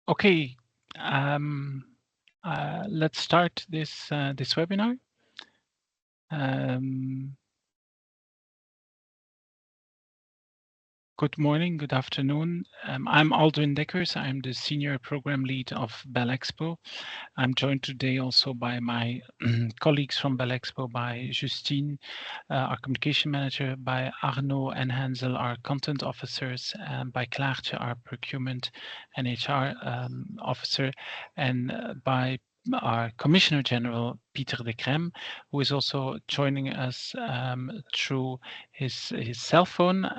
Okay, let's start this webinar. Good morning, good afternoon. I'm Aldwin Dekkers. I'm the Senior Program Lead of BelExpo. I'm joined today also by my colleagues from BelExpo, by Justine, our Communication Manager, by Arno and Hansel, our Content Officers, and by Klaartje, our Procurement and HR Officer, and by our Commissioner General, Pieter de Crème, who is also joining us through his cell phone,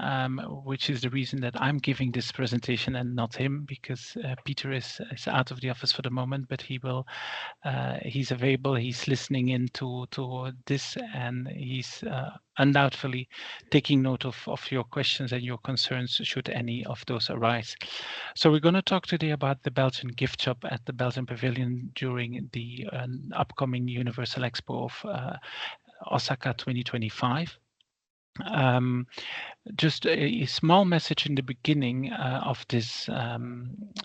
which is the reason that I'm giving this presentation and not him, because Peter is out of the office for the moment, but he's available. He's listening in to this, and he's undoubtedly taking note of your questions and your concerns should any of those arise. So we're going to talk today about the Belgian gift shop at the Belgian Pavilion during the upcoming Universal Expo of Osaka 2025. Just a small message in the beginning of this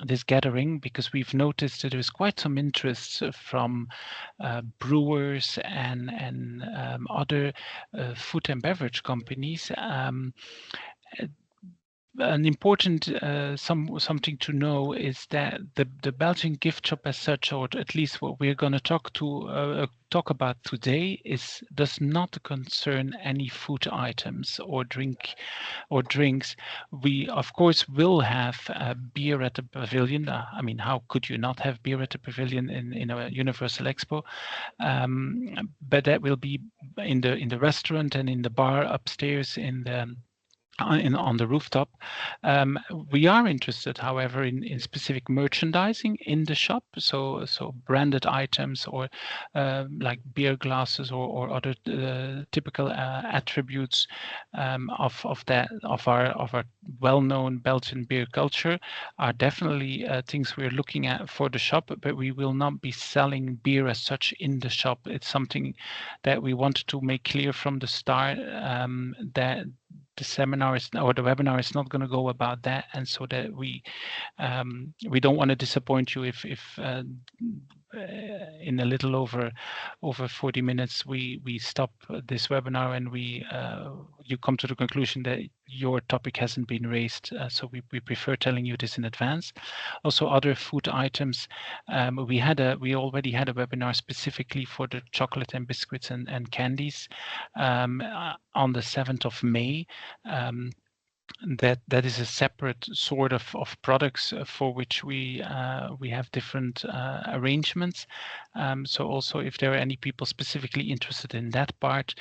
this gathering, because we've noticed that there's quite some interest from brewers and other food and beverage companies. An important something to know is that the Belgian gift shop as such, or at least what we're going to talk about today, does not concern any food items or drinks. We of course will have beer at the pavilion. I mean, how could you not have beer at the pavilion in a Universal Expo? But that will be in the restaurant and in the bar upstairs on the rooftop. We are interested, however, in specific merchandising in the shop, so branded items or like beer glasses or other typical attributes of our well-known Belgian beer culture are definitely things we're looking at for the shop, but we will not be selling beer as such in the shop. It's something that we wanted to make clear from the start, that the seminar or the webinar is not going to go about that, and so that we don't want to disappoint you if in a little over 40 minutes we stop this webinar and you come to the conclusion that your topic hasn't been raised. So we prefer telling you this in advance. Also, other food items, we already had a webinar specifically for the chocolate and biscuits and candies on the 7th of May. That is a separate sort of products for which we have different arrangements. So also, if there are any people specifically interested in that part,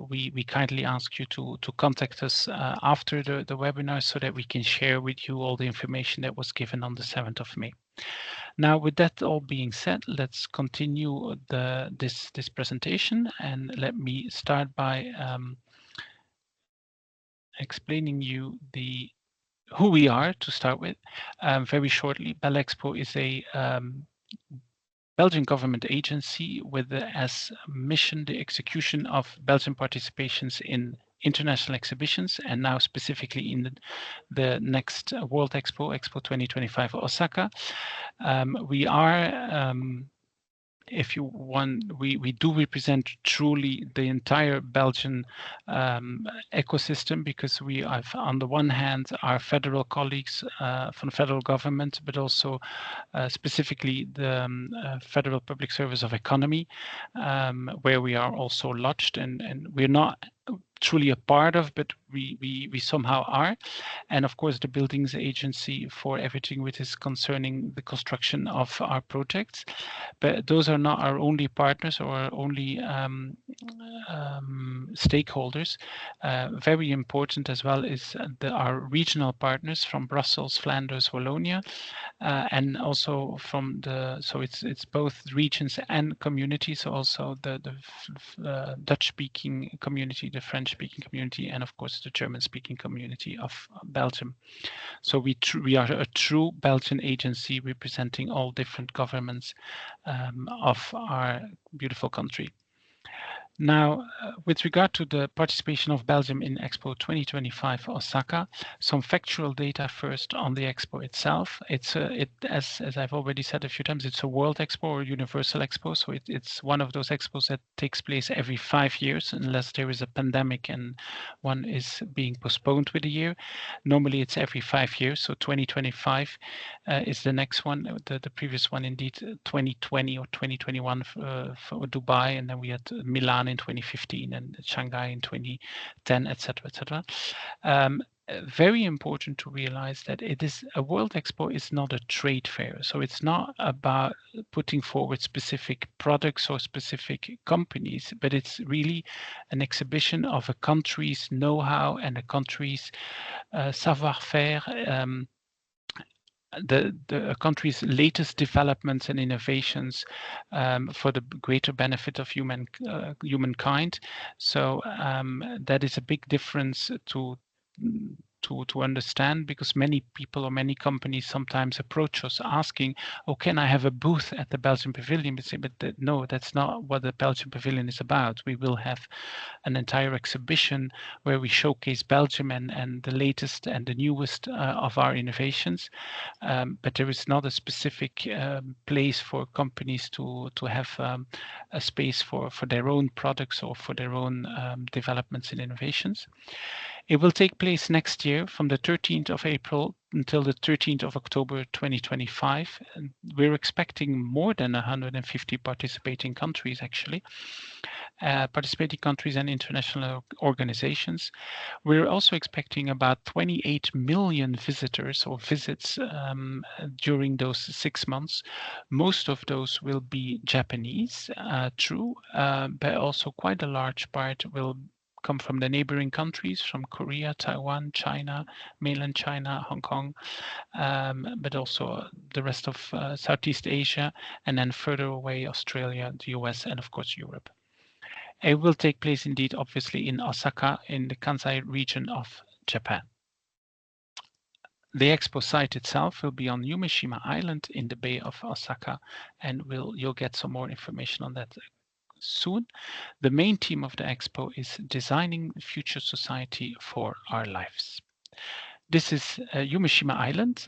we kindly ask you to contact us after the webinar, so that we can share with you all the information that was given on the 7th of May. Now, with that all being said, let's continue this presentation, and let me start by explaining you who we are to start with. Very shortly, BelExpo is a Belgian government agency with as mission the execution of Belgian participations in international exhibitions, and now specifically in the next World Expo, Expo 2025 Osaka. We are if you want, we do represent truly the entire Belgian ecosystem, because we have, on the one hand, our federal colleagues from the federal government, but also specifically the Federal Public Service of Economy, where we are also lodged, and we're not truly a part of, but we somehow are. And of course, the buildings agency for everything which is concerning the construction of our projects. But those are not our only partners or our only stakeholders. Very important as well is our regional partners from Brussels, Flanders, Wallonia, and also from so it's both regions and communities, so also the Dutch-speaking community, the French-speaking community, and of course the German-speaking community of Belgium. So we are a true Belgian agency representing all different governments of our beautiful country. Now, with regard to the participation of Belgium in Expo 2025 Osaka, some factual data first on the Expo itself. It's as I've already said a few times, it's a World Expo or Universal Expo, so it's one of those expos that takes place every 5 years, unless there is a pandemic and one is being postponed with a year. Normally, it's every 5 years, so 2025 is the next one. The previous one, indeed, 2020 or 2021 for Dubai, and then we had Milan in 2015 and Shanghai in 2010, etc., etc. Very important to realize that it is a World Expo is not a trade fair, so it's not about putting forward specific products or specific companies, but it's really an exhibition of a country's know-how and a country's savoir-faire. The country's latest developments and innovations for the greater benefit of humankind. So that is a big difference to understand, because many people or many companies sometimes approach us asking, oh, can I have a booth at the Belgian Pavilion? But no, that's not what the Belgian Pavilion is about. We will have an entire exhibition where we showcase Belgium and the latest and the newest of our innovations. But there is not a specific place for companies to have a space for their own products or for their own developments and innovations. It will take place next year from the 13th of April until the 13th of October 2025. And we're expecting more than 150 participating countries, actually. Participating countries and international organizations. We're also expecting about 28 million visitors or visits during those 6 months. Most of those will be Japanese, true, but also quite a large part will come from the neighboring countries, from Korea, Taiwan, China, mainland China, Hong Kong, but also the rest of Southeast Asia, and then further away, Australia, the US, and of course, Europe. It will take place indeed, obviously, in Osaka, in the Kansai region of Japan. The expo site itself will be on Yumeshima Island in the Bay of Osaka, and you'll get some more information on that soon. The main theme of the expo is designing the future society for our lives. This is Yumeshima Island.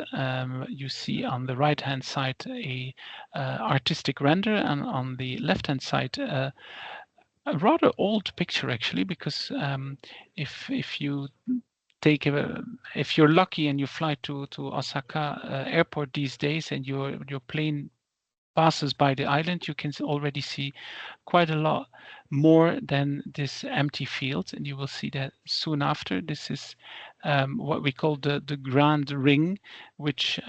You see on the right-hand side a artistic render, and on the left-hand side a rather old picture, actually, because if you take if you're lucky and you fly to Osaka airport these days and your plane passes by the island, you can already see quite a lot more than this empty field, and you will see that soon after. This is what we call the Grand Ring, which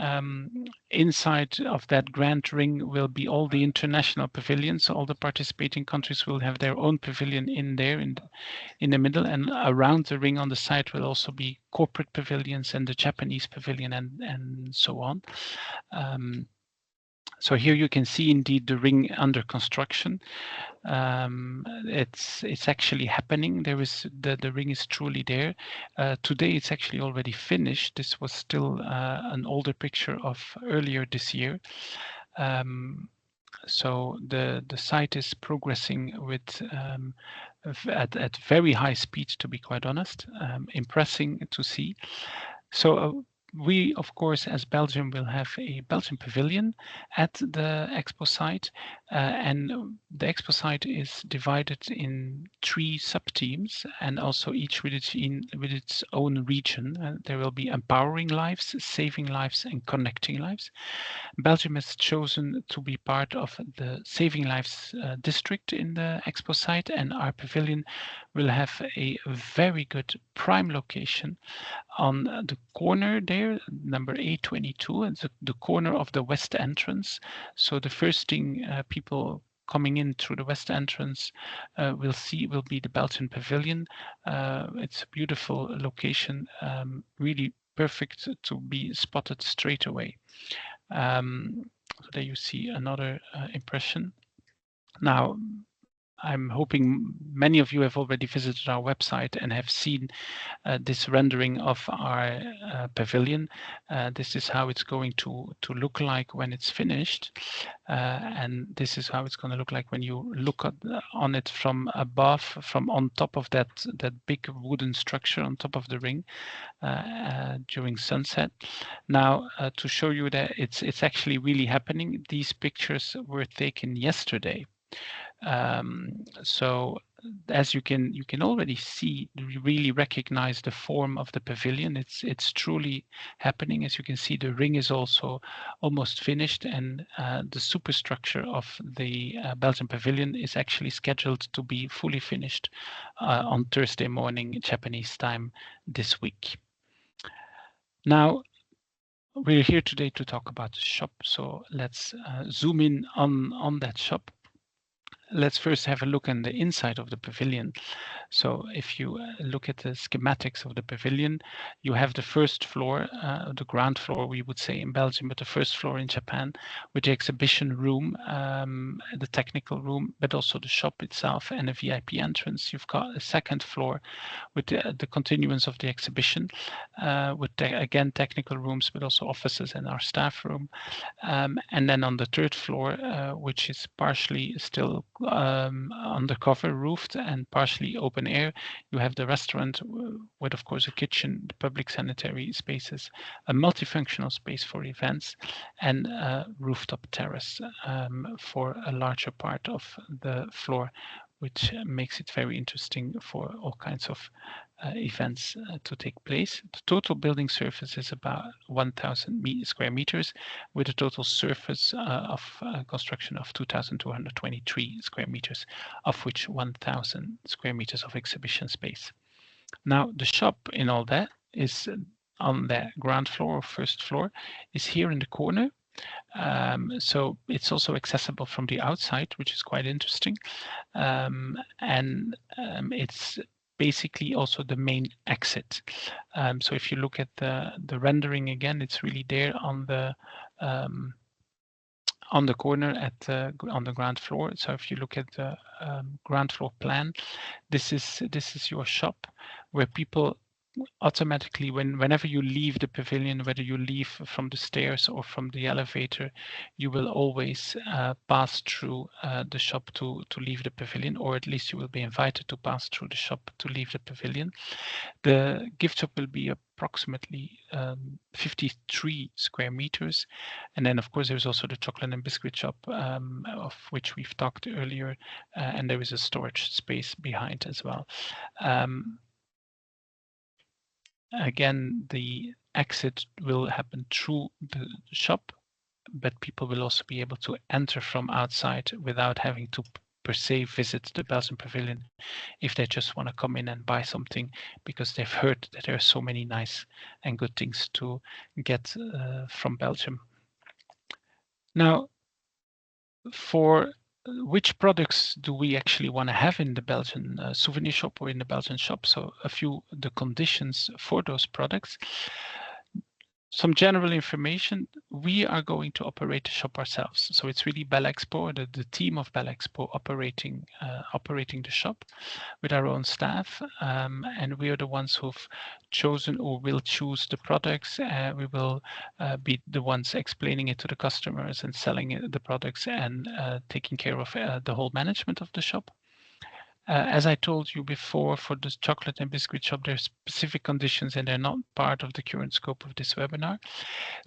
inside of that Grand Ring will be all the international pavilions. So all the participating countries will have their own pavilion in there in the middle, and around the ring on the side will also be corporate pavilions and the Japanese pavilion and so on. So here you can see indeed the ring under construction. It's actually happening. There is the ring is truly there. Today it's actually already finished. This was still an older picture of earlier this year. So the site is progressing with at very high speed, to be quite honest. Impressing to see. So we, of course, as Belgium, will have a Belgian pavilion at the expo site, and the expo site is divided in 3 sub-teams, and also each with its own region. There will be empowering lives, saving lives, and connecting lives. Belgium has chosen to be part of the Saving Lives district in the expo site, and our pavilion will have a very good prime location on the corner there, number A22, it's the corner of the west entrance. So the first thing people coming in through the west entrance will see will be the Belgian Pavilion. It's a beautiful location, really perfect to be spotted straight away. So there you see another impression. Now, I'm hoping many of you have already visited our website and have seen this rendering of our pavilion. This is how it's going to look like when it's finished. And this is how it's going to look like when you look on it from above, from on top of that big wooden structure on top of the ring during sunset. Now, to show you that it's actually really happening, these pictures were taken yesterday. So as you can already see, you really recognize the form of the pavilion. It's truly happening. As you can see, the ring is also almost finished, and the superstructure of the Belgian pavilion is actually scheduled to be fully finished on Thursday morning Japanese time this week. Now, we're here today to talk about the shop, so let's zoom in on that shop. Let's first have a look on the inside of the pavilion. So if you look at the schematics of the pavilion, you have the first floor, the ground floor, we would say in Belgium, but the first floor in Japan, with the exhibition room, the technical room, but also the shop itself and a VIP entrance. You've got a second floor with the continuance of the exhibition, with again technical rooms, but also offices and our staff room. And then on the third floor, which is partially still undercover, roofed, and partially open air, you have the restaurant with, of course, a kitchen, the public sanitary spaces, a multifunctional space for events, and a rooftop terrace for a larger part of the floor, which makes it very interesting for all kinds of events to take place. The total building surface is about 1,000 square meters, with a total surface of construction of 2,223 square meters, of which 1,000 square meters of exhibition space. Now, the shop in all that is on the ground floor or first floor, is here in the corner. So it's also accessible from the outside, which is quite interesting. It's basically also the main exit. So if you look at the rendering again, it's really there on the corner on the ground floor. So if you look at the ground floor plan, this is your shop, where people automatically, whenever you leave the pavilion, whether you leave from the stairs or from the elevator, you will always pass through the shop to leave the pavilion, or at least you will be invited to pass through the shop to leave the pavilion. The gift shop will be approximately 53 square meters. And then, of course, there's also the chocolate and biscuit shop, of which we've talked earlier, and there is a storage space behind as well. Again, the exit will happen through the shop, but people will also be able to enter from outside without having to per se visit the Belgian pavilion if they just want to come in and buy something, because they've heard that there are so many nice and good things to get from Belgium. Now, for which products do we actually want to have in the Belgian souvenir shop or in the Belgian shop? So the conditions for those products. Some general information: we are going to operate the shop ourselves. So it's really BelExpo, the team of BelExpo operating the shop with our own staff. And we are the ones who've chosen or will choose the products. We will be the ones explaining it to the customers and selling the products and taking care of the whole management of the shop. As I told you before, for the chocolate and biscuit shop, there's specific conditions and they're not part of the current scope of this webinar.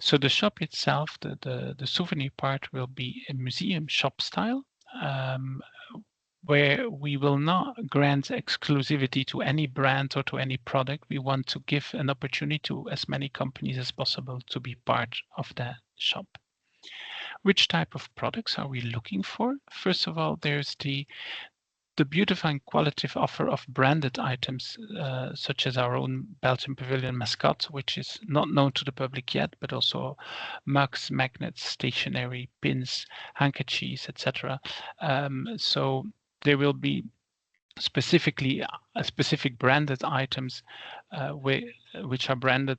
So the shop itself, the souvenir part, will be a museum shop style, where we will not grant exclusivity to any brand or to any product. We want to give an opportunity to as many companies as possible to be part of that shop. Which type of products are we looking for? First of all, there's the beautiful and qualitative offer of branded items, such as our own Belgian Pavilion mascot, which is not known to the public yet, but also mugs, magnets, stationery, pins, handkerchiefs, etc. So there will be specific branded items which are branded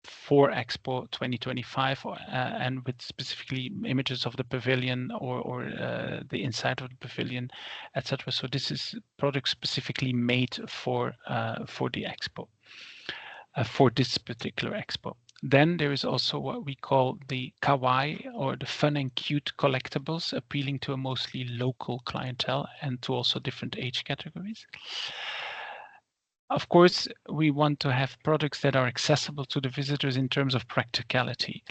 for Expo 2025, and with specifically images of the pavilion or the inside of the pavilion, etc. So this is product specifically made for the Expo, for this particular Expo. Then there is also what we call the kawaii, or the fun and cute collectibles, appealing to a mostly local clientele and to also different age categories. Of course, we want to have products that are accessible to the visitors in terms of practicality.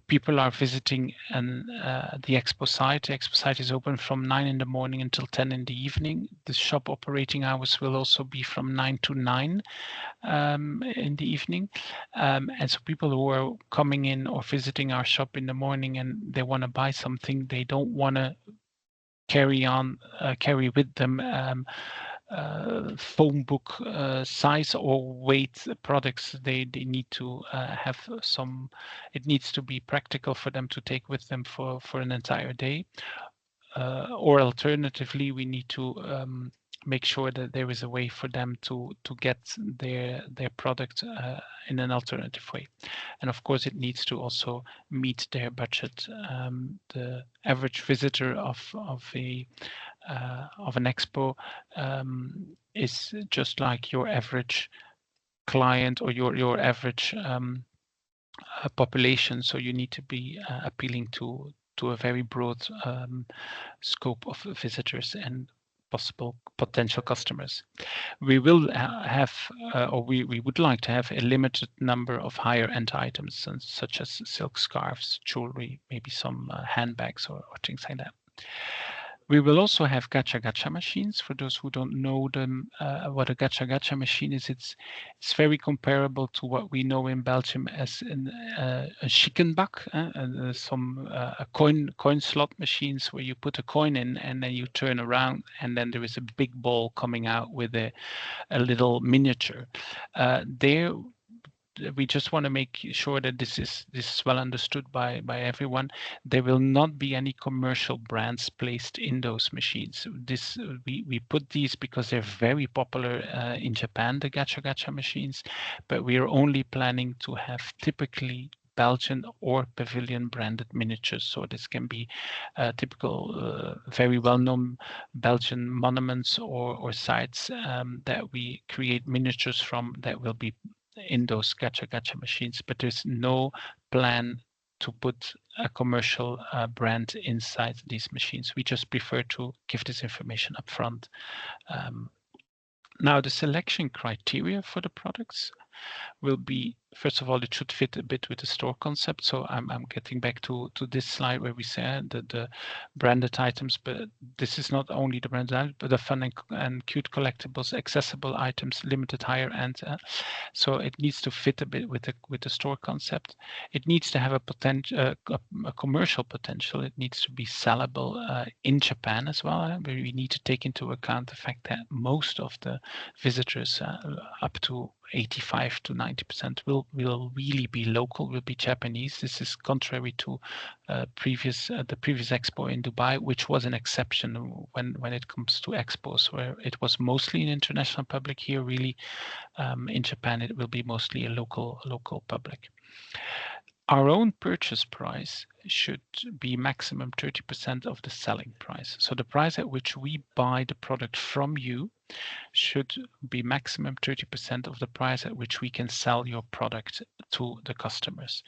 People are visiting the Expo site. The Expo site is open from 9 in the morning until 10 in the evening. The shop operating hours will also be from 9 to 9 in the evening. And so people who are coming in or visiting our shop in the morning and they want to buy something, they don't want to carry with them phone book size or weight products. They need to have some, it needs to be practical for them to take with them for an entire day. Or alternatively, we need to make sure that there is a way for them to get their product in an alternative way. And of course, it needs to also meet their budget. The average visitor of an expo is just like your average client or your average population. So you need to be appealing to a very broad scope of visitors and possible potential customers. We will have, or we would like to have a limited number of higher end items, such as silk scarves, jewelry, maybe some handbags or things like that. We will also have gacha machines. For those who don't know them, what a gacha machine is, it's very comparable to what we know in Belgium as a schickenbak, some coin slot machines where you put a coin in and then you turn around and then there is a big ball coming out with a little miniature. There, we just want to make sure that this is well understood by everyone. There will not be any commercial brands placed in those machines. This we put these because they're very popular in Japan, the gacha machines, but we are only planning to have typically Belgian or Pavilion branded miniatures. So this can be typical, very well-known Belgian monuments or sites that we create miniatures from that will be in those gacha machines, but there's no plan to put a commercial brand inside these machines. We just prefer to give this information up front. Now, the selection criteria for the products will be, first of all, it should fit a bit with the store concept. So I'm getting back to this slide where we said that the branded items, but this is not only the branded items, but the fun and cute collectibles, accessible items, limited higher end. So it needs to fit a bit with the store concept. It needs to have a potential, a commercial potential. It needs to be sellable in Japan as well. Where we need to take into account the fact that most of the visitors, up to 85 to 90%, will really be local, will be Japanese. This is contrary to the previous expo in Dubai, which was an exception when it comes to expos, where it was mostly an international public. Here, really, in Japan, it will be mostly a local public. Our own purchase price should be maximum 30% of the selling price. So the price at which we buy the product from you should be maximum 30% of the price at which we can sell your product to the customers.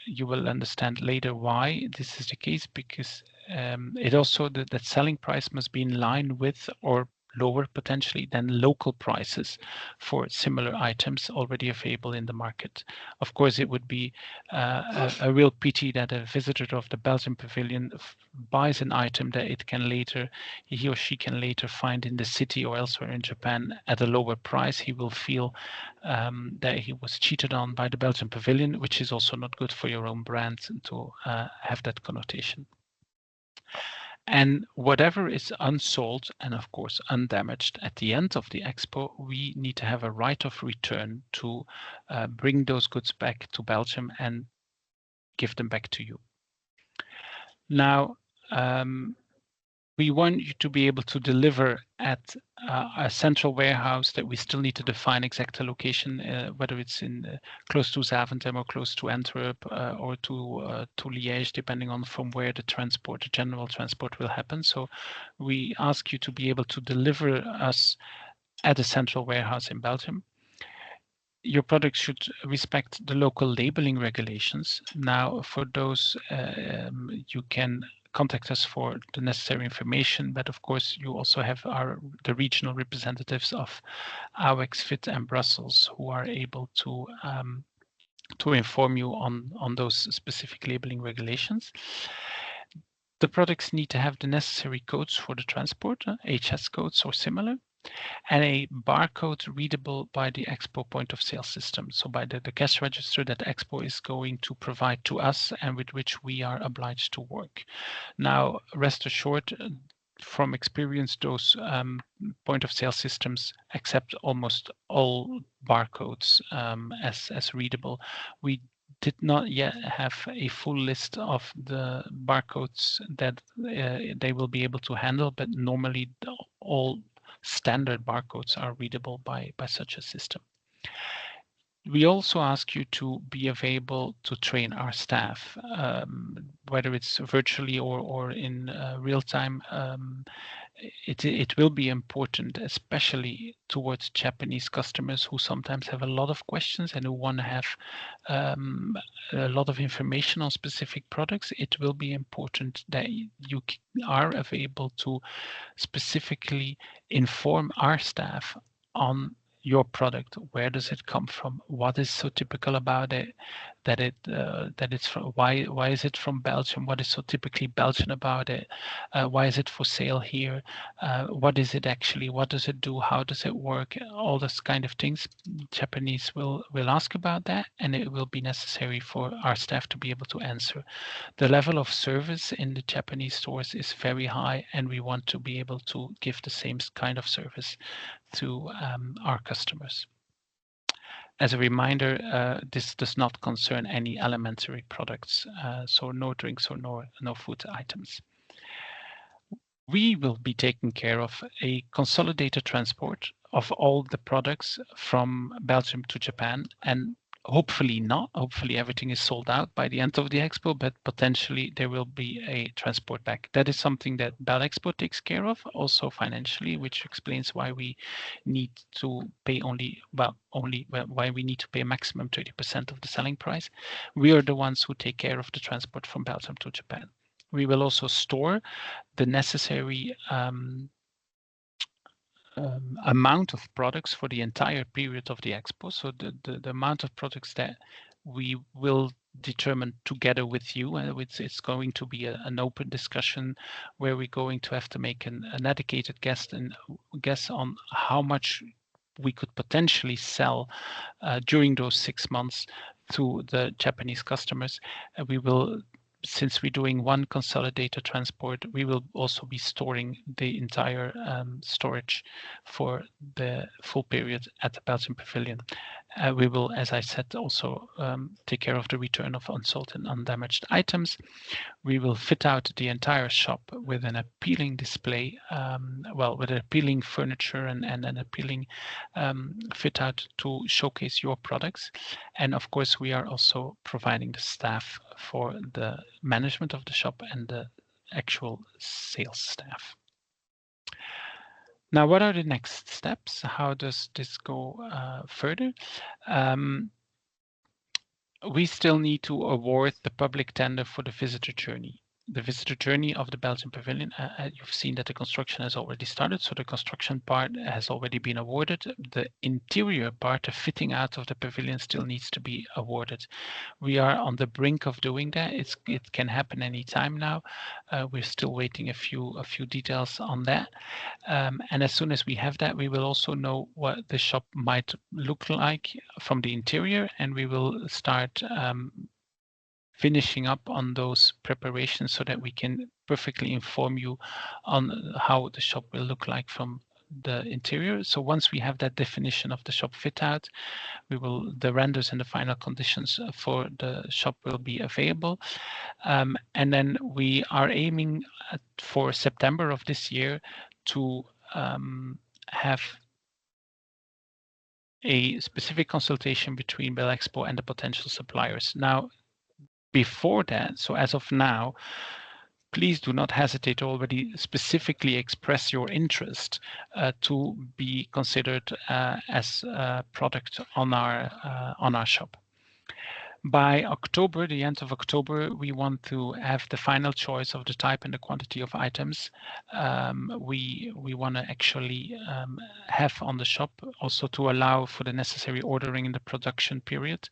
You will understand later why this is the case, because it also that selling price must be in line with or lower potentially than local prices for similar items already available in the market. Of course, it would be a real pity that a visitor of the Belgian pavilion buys an item that he or she can later find in the city or elsewhere in Japan at a lower price. He will feel that he was cheated on by the Belgian pavilion, which is also not good for your own brand to have that connotation. And whatever is unsold and, of course, undamaged at the end of the expo, we need to have a right of return to bring those goods back to Belgium and give them back to you. Now, we want you to be able to deliver at a central warehouse that we still need to define exact location, whether it's in close to Zaventem or close to Antwerp or to Liège, depending on from where the transport, the general transport will happen. So we ask you to be able to deliver us at a central warehouse in Belgium. Your product should respect the local labeling regulations. Now, for those, you can contact us for the necessary information, but of course, you also have the regional representatives of AWEX, FIT, and Brussels who are able to inform you on those specific labeling regulations. The products need to have the necessary codes for the transport, HS codes or similar, and a barcode readable by the Expo point of sale system. So by the cash register that Expo is going to provide to us and with which we are obliged to work. Now, rest assured, from experience, those point of sale systems accept almost all barcodes as readable. We did not yet have a full list of the barcodes that they will be able to handle, but normally all standard barcodes are readable by such a system. We also ask you to be available to train our staff, whether it's virtually or in real time. It will be important, especially towards Japanese customers who sometimes have a lot of questions and who want to have a lot of information on specific products. It will be important that you are available to specifically inform our staff on your product. Where does it come from? What is so typical about it that it's from? Why is it from Belgium? What is so typically Belgian about it? Why is it for sale here? What is it actually? What does it do? How does it work? All those kind of things. Japanese will ask about that, and it will be necessary for our staff to be able to answer. The level of service in the Japanese stores is very high, and we want to be able to give the same kind of service to our customers. As a reminder, this does not concern any alimentary products, so no drinks or no food items. We will be taking care of a consolidated transport of all the products from Belgium to Japan, and hopefully not. Hopefully everything is sold out by the end of the Expo, but potentially there will be a transport back. That is something that BelExpo takes care of, also financially, which explains why we need to pay why we need to pay a maximum 30% of the selling price. We are the ones who take care of the transport from Belgium to Japan. We will also store the necessary amount of products for the entire period of the Expo. So the amount of products that we will determine together with you, and it's going to be an open discussion where we're going to have to make an educated guess on how much we could potentially sell during those 6 months to the Japanese customers. We will, since we're doing one consolidated transport, we will also be storing the entire storage for the full period at the Belgian Pavilion. We will, as I said, also take care of the return of unsold and undamaged items. We will fit out the entire shop with an appealing display, with appealing furniture and an appealing fit out to showcase your products. And of course, we are also providing the staff for the management of the shop and the actual sales staff. Now, what are the next steps? How does this go further? We still need to award the public tender for the visitor journey. The visitor journey of the Belgian Pavilion, you've seen that the construction has already started, so the construction part has already been awarded. The interior part, the fitting out of the pavilion, still needs to be awarded. We are on the brink of doing that. It can happen any time now. We're still waiting a few details on that. And as soon as we have that, we will also know what the shop might look like from the interior, and we will start finishing up on those preparations so that we can perfectly inform you on how the shop will look like from the interior. So once we have that definition of the shop fit out, the renders and the final conditions for the shop will be available. And then we are aiming for September of this year to have a specific consultation between BelExpo and the potential suppliers. Now, before that, so as of now, please do not hesitate to already specifically express your interest to be considered as a product on our shop. By October, the end of October, we want to have the final choice of the type and the quantity of items we want to actually have on the shop, also to allow for the necessary ordering in the production period.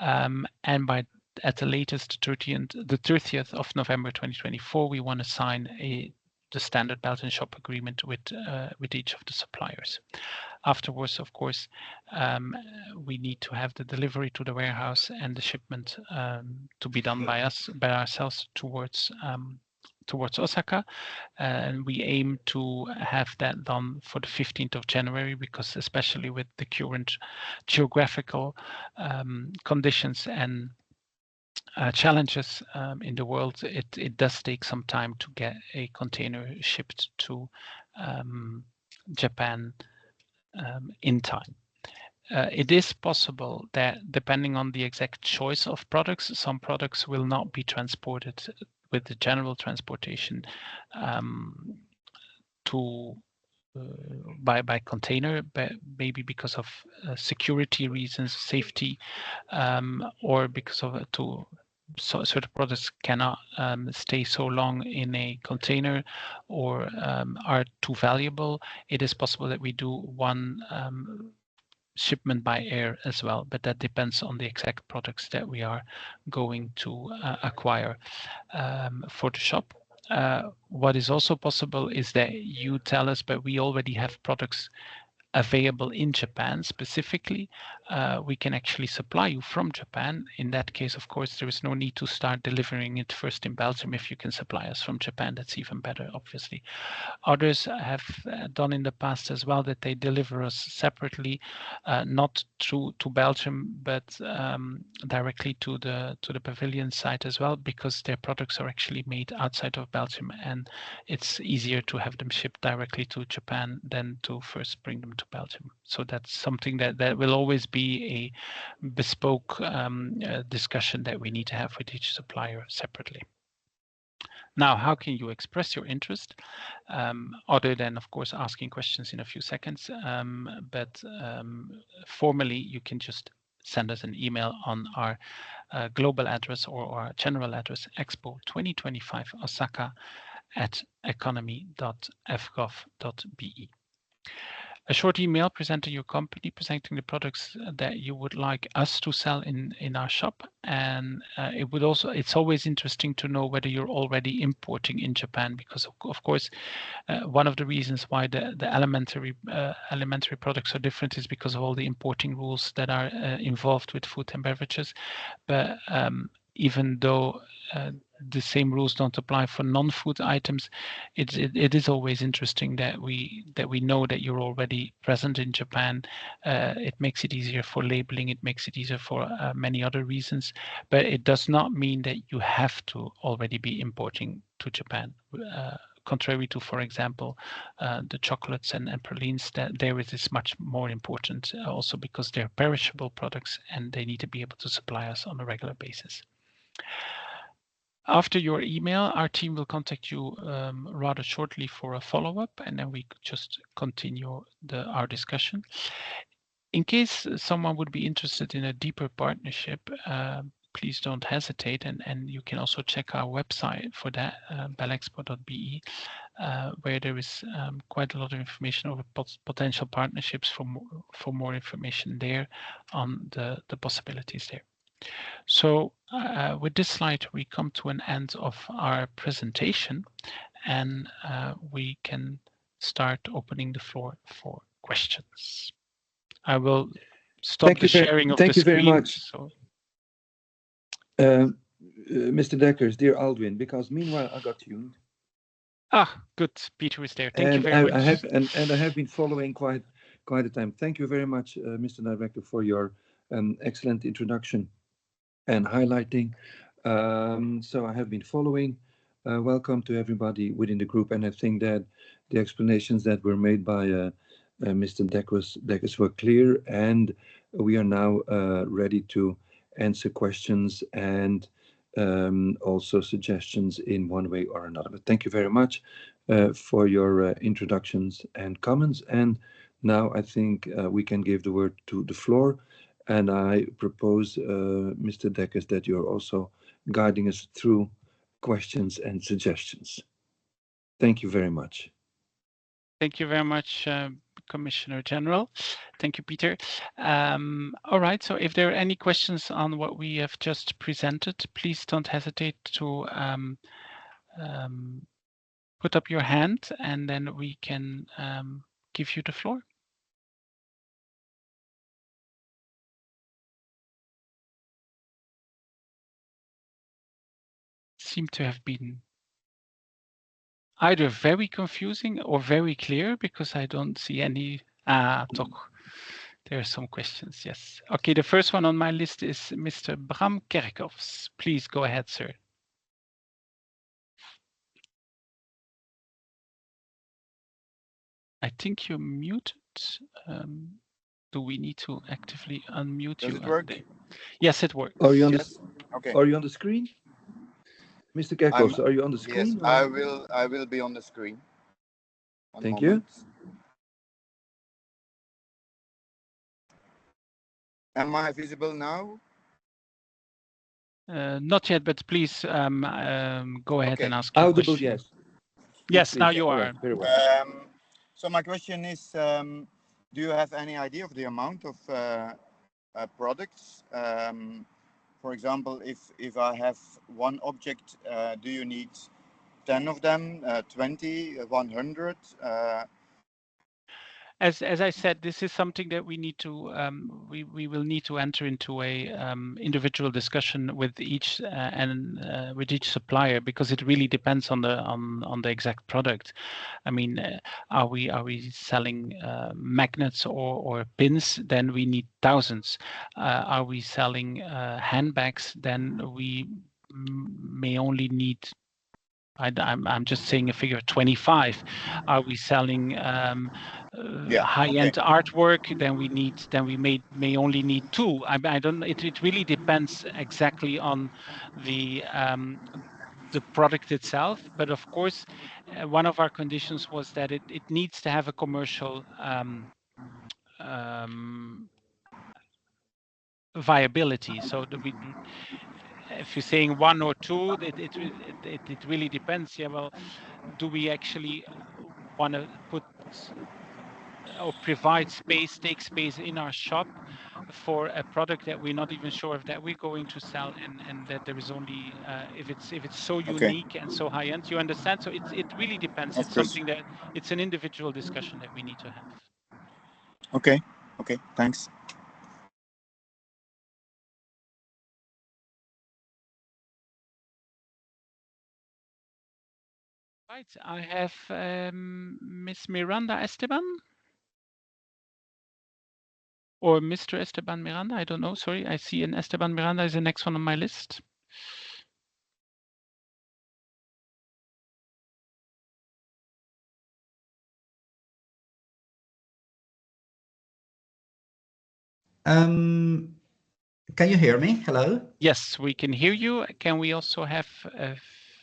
And by at the latest, the 30th of November 2024, we want to sign the standard Belgian shop agreement with each of the suppliers. Afterwards, of course, we need to have the delivery to the warehouse and the shipment to be done by ourselves towards Osaka. And we aim to have that done for the 15th of January, because especially with the current geographical conditions and challenges in the world, it does take some time to get a container shipped to Japan in time. It is possible that depending on the exact choice of products, some products will not be transported with the general transportation by container, but maybe because of security reasons, safety, or because of certain products cannot stay so long in a container or are too valuable. It is possible that we do one shipment by air as well, but that depends on the exact products that we are going to acquire for the shop. What is also possible is that you tell us, but we already have products available in Japan specifically, we can actually supply you from Japan. In that case, of course, there is no need to start delivering it first in Belgium. If you can supply us from Japan, that's even better, obviously. Others have done in the past as well that they deliver us separately, not to Belgium, but directly to the Pavilion site as well, because their products are actually made outside of Belgium, and it's easier to have them shipped directly to Japan than to first bring them to Belgium. So that's something that will always be a bespoke discussion that we need to have with each supplier separately. Now, how can you express your interest? Other than, of course, asking questions in a few seconds, but formally, you can just send us an email on our global address or our general address, Expo 2025 Osaka @economy.fgov.be. A short email presenting your company, presenting the products that you would like us to sell in our shop. And it's always interesting to know whether you're already importing in Japan, because of course, one of the reasons why the elementary products are different is because of all the importing rules that are involved with food and beverages. But even though the same rules don't apply for non-food items, it is always interesting that we know that you're already present in Japan. It makes it easier for labeling. It makes it easier for many other reasons. But it does not mean that you have to already be importing to Japan. Contrary to, for example, the chocolates and pralines, that there it is much more important, also because they're perishable products and they need to be able to supply us on a regular basis. After your email, our team will contact you rather shortly for a follow-up, and then we could just continue our discussion. In case someone would be interested in a deeper partnership, please don't hesitate, and you can also check our website for that, belexpo.be, where there is quite a lot of information over potential partnerships for more information there on the possibilities there. So with this slide, we come to an end of our presentation, and we can start opening the floor for questions. I will stop the sharing of the screen. Thank you very much. Mr. Dekkers, dear Aldwin, because meanwhile I got tuned. Ah, good. Peter is there. Thank you very much. I have been following quite a time. Thank you very much, Mr. Director, for your excellent introduction and highlighting. So I have been following. Welcome to everybody within the group, and I think that the explanations that were made by Mr. Dekkers were clear, and we are now ready to answer questions and also suggestions in one way or another. But thank you very much for your introductions and comments. And now I think we can give the word to the floor. And I propose, Mr. Dekkers, that you're also guiding us through questions and suggestions. Thank you very much. Thank you very much, Commissioner General. Thank you, Peter. All right, so if there are any questions on what we have just presented, please don't hesitate to put up your hand, and then we can give you the floor. Seem to have been either very confusing or very clear, because I don't see any. Toch. There are some questions, yes. Okay, the first one on my list is Mr. Bram Kerkhoffs. Please go ahead, sir. I think you're muted. Do we need to actively unmute you? Does it work? Yes, it works. Are you on Yes? Okay. Are you on the screen? Mr. Kerkhoffs, are you on the screen? Yes, I will be on the screen. Thank you. Am I visible now? Not yet, but please go ahead and ask your Audible, question. yes. Yes, Please. now you are. Right, very well. So my question is, do you have any idea of the amount of products? For example, if I have one object, do you need 10 of them, 20, 100? As I said, this is something that we need to we will need to enter into a individual discussion with each with each supplier, because it really depends on the exact product. I mean, are we selling magnets or pins? Then we need thousands. Are we selling handbags? Then we may only need. I'm just saying a figure, 25. Are we selling high-end artwork? Then we may only need 2. I don't. It really depends exactly on the product itself. But of course, one of our conditions was that it needs to have a commercial viability. So if you're saying 1 or 2, it really depends. Yeah, well, do we actually want to put or provide space, take space in our shop for a product that we're not even sure if that we're going to sell, and that there is only if it's so unique and so high end, you understand? So it really depends. It's something that it's an individual discussion that we need to have. Okay, thanks. Right, I have Miss Miranda Esteban. Or Mr. Esteban Miranda, I don't know, sorry. I see an Esteban Miranda is the next one on my list. Can you hear me? Hello? Yes, we can hear you. Can we also have a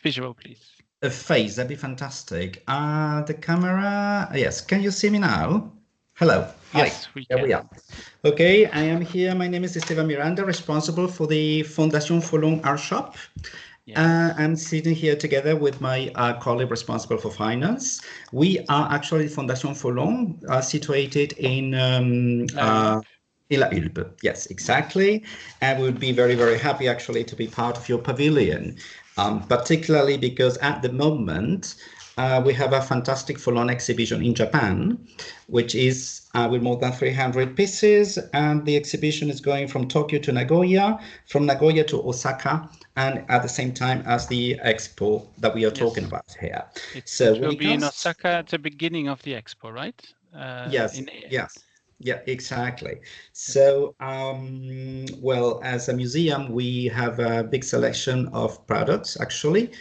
visual, please? A face, that'd be fantastic. The camera, yes. Can you see me now? Hello. Yes, Hi. we can. Here we are. Okay, I am here. My name is Esteban Miranda, responsible for the Fondation Folon Art Shop. Yes. I'm sitting here together with my colleague responsible for finance. We are actually Fondation Folon, situated in La Hulpe. Yes, exactly. And we'd be very, very happy actually to be part of your pavilion, particularly because at the moment we have a fantastic full-on exhibition in Japan, which is with more than 300 pieces. And the exhibition is going from Tokyo to Nagoya, from Nagoya to Osaka, and at the same time as the Expo that we are talking about here. It will be in Osaka at the beginning of the Expo, right? Yes, yes. Yeah, exactly. So, well, as a museum, we have a big selection of products, actually,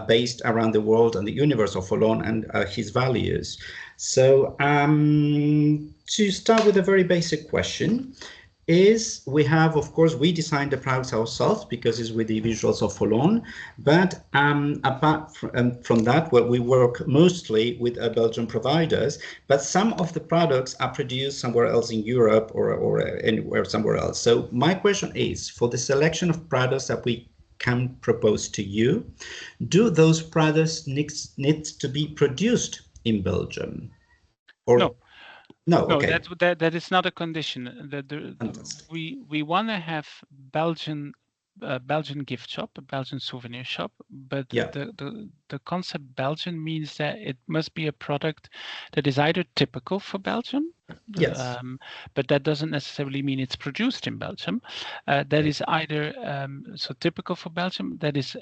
based around the world and the universe of Folon and his values. So, to start with a very basic question, we have, of course, we designed the products ourselves because it's with the visuals of Folon. But apart from that, well, we work mostly with Belgian providers, but some of the products are produced somewhere else in Europe or anywhere somewhere else. So my question is, for the selection of products that we can propose to you, do those products need to be produced in Belgium? Or no. No, no, okay. That is not a condition. We want to have Belgian gift shop, a Belgian souvenir shop, but the concept Belgian means that it must be a product that is either typical for Belgium, yes, but that doesn't necessarily mean it's produced in Belgium. That is either so typical for Belgium, that is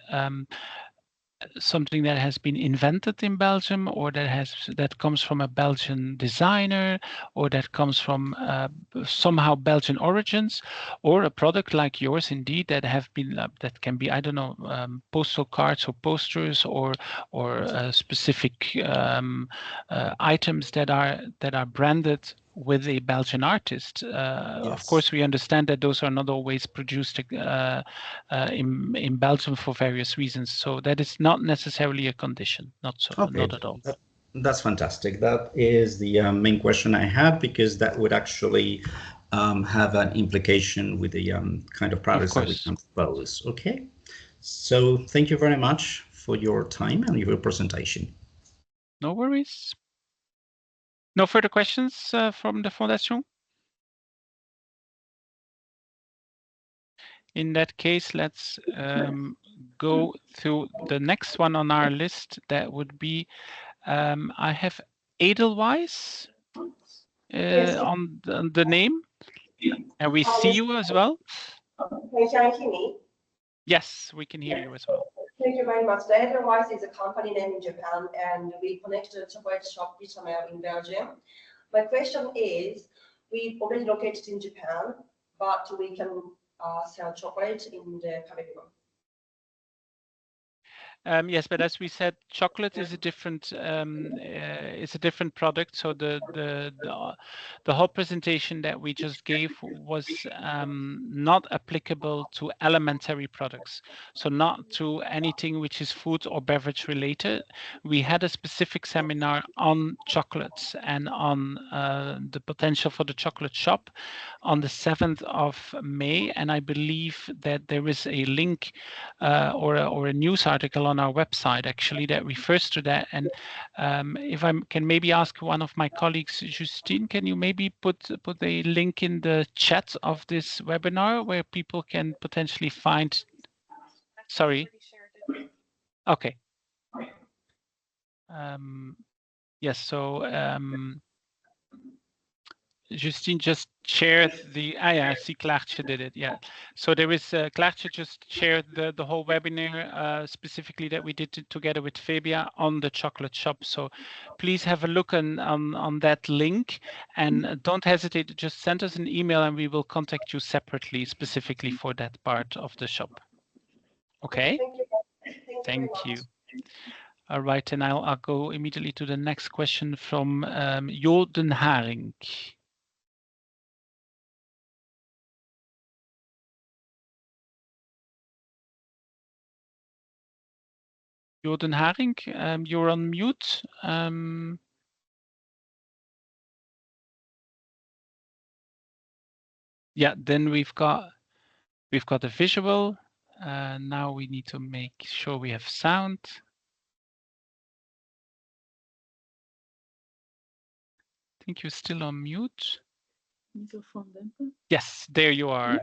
something that has been invented in Belgium, or that comes from a Belgian designer, or that comes from somehow Belgian origins, or a product like yours, indeed, that have been that can be, I don't know, postal cards or posters or specific items that are branded with a Belgian artist. Of course, we understand that those are not always produced in Belgium for various reasons. So that is not necessarily a condition, not at all. That's fantastic. That is the main question I had, because that would actually have an implication with the kind of products that we can propose. Okay, so thank you very much for your time and your presentation. No worries. No further questions from the Fondation? In that case, let's go through the next one on our list. That would be, I have Edelweiss on the name, and we see you as well. Can you hear me? Yes, we can hear you as well. Thank you very much. The Edelweiss is a company name in Japan, and we connect to a chocolate shop in Belgium. My question is, we've already located in Japan, but we can sell chocolate in the Pavilion. Yes, but as we said, chocolate is a different product. So the whole presentation that we just gave was not applicable to elementary products. So not to anything which is food or beverage related. We had a specific seminar on chocolates and on the potential for the chocolate shop on the 7th of May, and I believe that there is a link or a news article on our website actually that refers to that. And if I can maybe ask one of my colleagues, Justine, can you maybe put a link in the chat of this webinar where people can potentially find? Sorry. Okay. Yes. So. Justine just shared the, I see Klaartje did it, yeah. So there is, Klaartje just shared the whole webinar specifically that we did together with Fabia on the chocolate shop. So please have a look on that link, and don't hesitate to just send us an email and we will contact you separately, specifically for that part of the shop. Okay? Thank you. All right, and I'll go immediately to the next question from Jo den Haring. Jo den Haring, you're on mute. Yeah, then we've got a visual. Now we need to make sure we have sound. I think you're still on mute. Yes, there you are.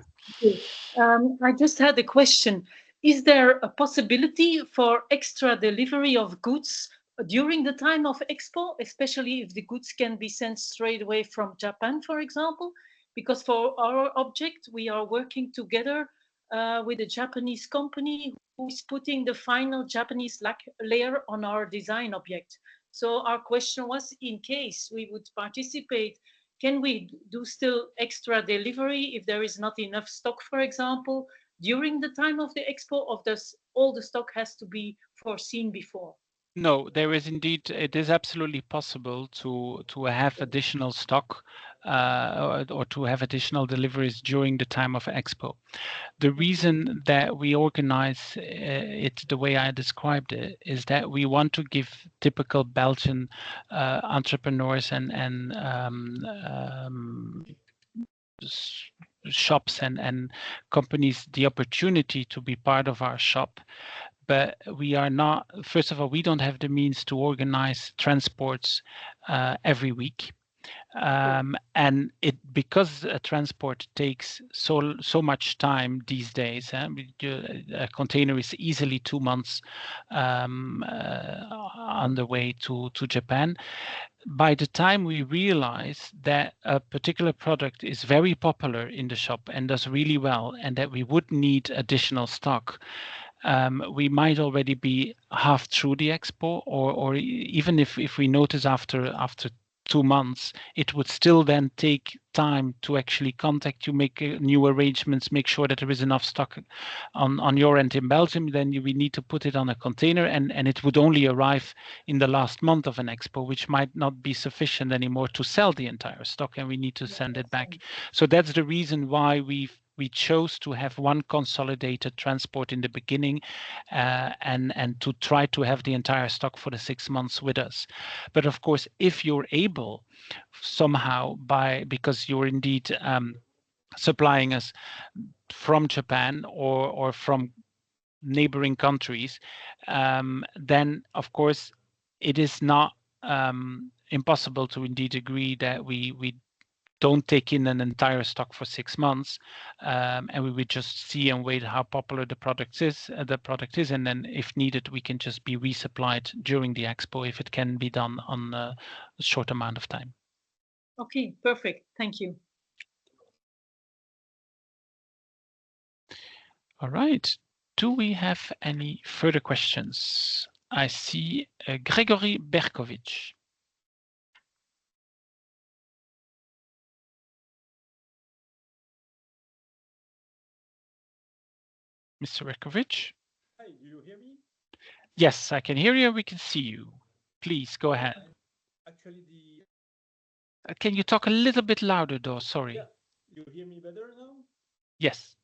I just had a question. Is there a possibility for extra delivery of goods during the time of Expo, especially if the goods can be sent straight away from Japan, for example, because for our object, we are working together with a Japanese company who is putting the final Japanese layer on our design object. So our question was, in case we would participate, can we do still extra delivery if there is not enough stock, for example, during the time of the Expo, or does all the stock has to be foreseen before? No, there is indeed, it is absolutely possible to have additional stock or to have additional deliveries during the time of Expo. The reason that we organize it the way I described it is that we want to give typical Belgian entrepreneurs and shops and companies the opportunity to be part of our shop. But we are not, first of all, we don't have the means to organize transports every week. And because transport takes so much time these days, a container is easily 2 months on the way to Japan. By the time we realize that a particular product is very popular in the shop and does really well, and that we would need additional stock, we might already be half through the expo, or even if we notice after 2 months, it would still then take time to actually contact you, make new arrangements, make sure that there is enough stock on your end in Belgium. Then we need to put it on a container, and it would only arrive in the last month of an expo, which might not be sufficient anymore to sell the entire stock, and we need to send it back. So that's the reason why we chose to have one consolidated transport in the beginning, and to try to have the entire stock for the 6 months with us. But of course, if you're able somehow, because you're indeed supplying us from Japan or from neighboring countries, then of course it is not impossible to indeed agree that we don't take in an entire stock for 6 months, and we would just see and wait how popular the product is, and then if needed, we can just be resupplied during the expo if it can be done on a short amount of time. Okay, perfect. Thank you. All right. Do we have any further questions? I see Gregory Berkovich. Mr. Berkovich? Hi, do you hear me? Yes, I can hear you. We can see you. Please go ahead. Actually, can you talk a little bit louder, though? Sorry. Yeah, you hear me better now? Yes.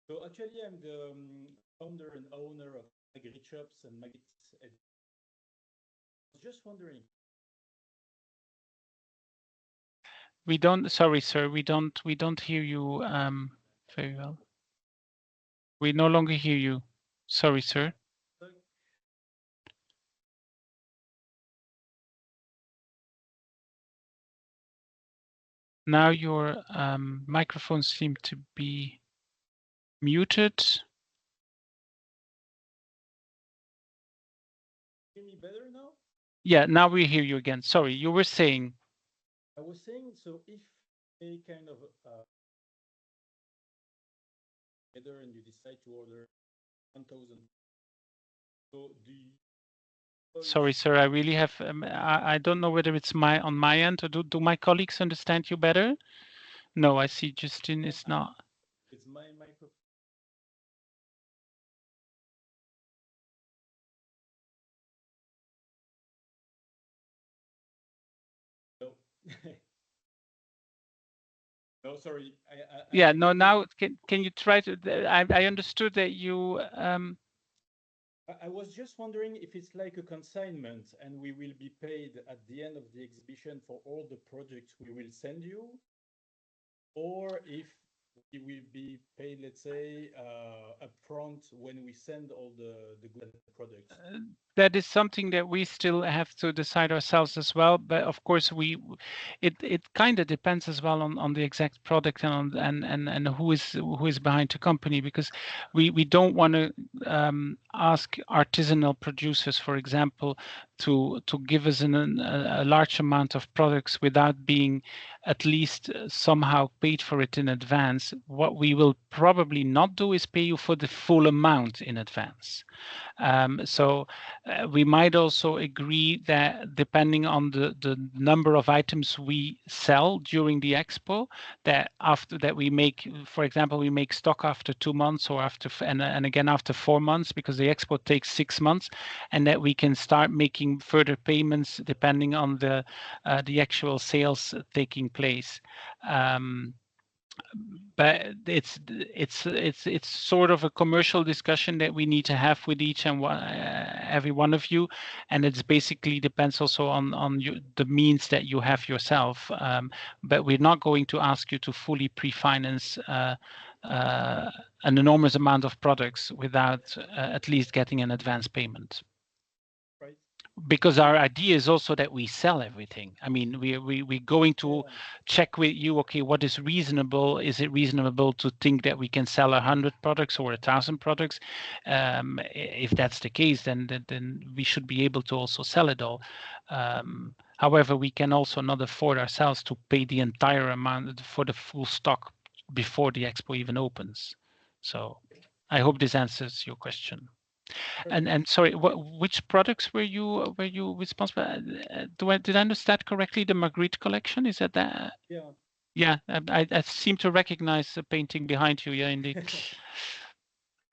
So actually, I'm the founder and owner of Magritte Shops and Magritte. I was just wondering. We don't. Sorry, sir. We don't hear you very well. We no longer hear you. Sorry, sir. Now your microphone seems to be muted. Hear me better now? Yeah, now we hear you again. Sorry, you were saying. I was saying, so if a kind of and you decide to order 1,000, so do you? Sorry, sir. I really have. I don't know whether it's on my end, or do my colleagues understand you better? No, I see Justin is not. It's my microphone. No. No, sorry. Yeah, no. Now, can you try to? I understood that you. I was just wondering if it's like a consignment and we will be paid at the end of the exhibition for all the projects we will send you, or if it will be paid, let's say, upfront when we send all the goods and products? That is something that we still have to decide ourselves as well. But of course, it kind of depends as well on the exact product and who is behind the company, because we don't want to ask artisanal producers, for example, to give us a large amount of products without being at least somehow paid for it in advance. What we will probably not do is pay you for the full amount in advance. So we might also agree that depending on the number of items we sell during the expo, that after that we make, for example, we make stock after 2 months or after and again after 4 months, because the expo takes 6 months, and that we can start making further payments depending on the actual sales taking place. But it's sort of a commercial discussion that we need to have with each and every one of you, and it's basically depends also on the means that you have yourself. But we're not going to ask you to fully pre-finance an enormous amount of products without at least getting an advance payment. Right. Because our idea is also that we sell everything. I mean, we're going to check with you, okay, what is reasonable? Is it reasonable to think that we can sell 100 products or 1,000 products? If that's the case, then we should be able to also sell it all. However, we can also not afford ourselves to pay the entire amount for the full stock before the expo even opens. So I hope this answers your question. And sorry, which products were you responsible? Did I understand correctly? The Magritte collection, is that that? Yeah. Yeah, I seem to recognize the painting behind you. Yeah, indeed.